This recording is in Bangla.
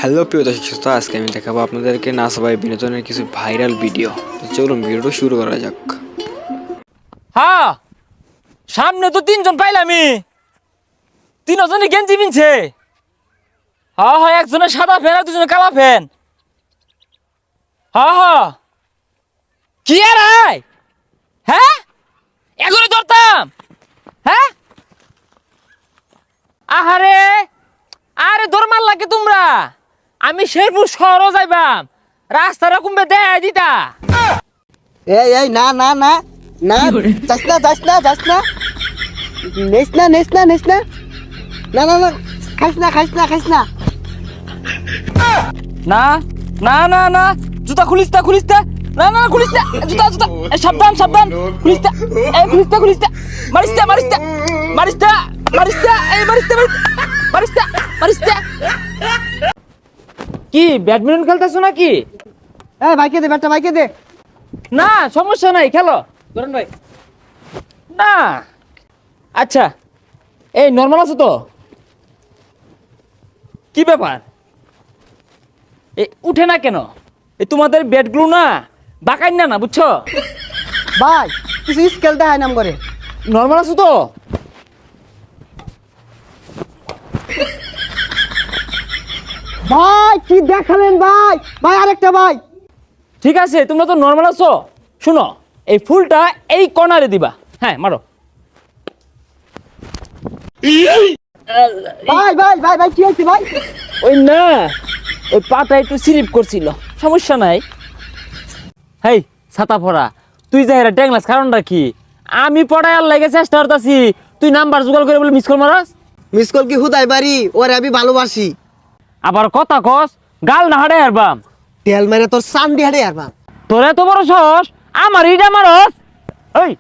হ্যালো প্রিয় দর্শক শ্রোতা, আজকে আমি দেখাবো আপনাদেরকে নাচ বা বিনোদনের কিছু ভাইরাল ভিডিও। তো চলুন ভিডিওটা শুরু করা যাক। হ্যাঁ, সামনে তো তিনজন পাইলামি, তিনজনই গেঞ্জি পিনছে। হ্যাঁ হ্যাঁ, একজনের সাদা ফ্যান আর দুজনের কালা ফ্যান। হ্যাঁ হ্যাঁ, কি আর হ্যাঁ এগুলো ধরতাম। হ্যাঁ আহারে, আরে দরমার লাগে তোমরা। আমি শেরপুর শহরও যাইবাম, রাস্তাটা কমবে দেয় দিতা। এই এই না না না না যাস না নেস না না না না খাইস না না না না না, জুতা খুলিস না না না খুলিস না, জুতা সাবধান খুলিস না, এই খুলিস না মারিস না। কি ব্যাডমিন্টন খেলতেছো নাকি? এই বাইকে দে ব্যাটটা, বাইকে দে। না সমস্যা নাই, খেলো ধরেন ভাই। না আচ্ছা, এই নর্মাল আছো তো? কি ব্যাপার এ উঠে না কেন? এই তোমাদের ব্যাটগুলো না বাঁকাই না বুঝছো? ভাই কিছু স্কেল দেখায় নাম করে। নর্মাল আছো তো? ভাই কি দেখালেন ভাই, ভাই আরেকটা ভাই। ঠিক আছে, তোমরা তো নর্মাল আছো। শুনো, এই ফুলটা এই কর্নারে দিবা। হ্যাঁ মারো। ভাই ভাই ভাই ভাই কি হয়েছে ভাই? ওই না, ওই পাটা একটু স্লিপ করছিল, সমস্যা নাই। হেই ছাতা পড়া, তুই যাই রে ট্যাংলাস, কারণটা কি? আমি পড়ায় আর লাগে চেষ্টা করতেছি, তুই নাম্বার জোগাড় করে বলে মিস কল মারাস। মিস কল কি হুদাই বাড়ি, ওরে আমি ভালোবাসি। আবার কথা কস, গাল না হাড়ে আরবাম। তেল মেরে তোর সান্ডি হাড়ে আর বাপ। তোর এত বড় সাহস, আমার ইটা মারস। ওই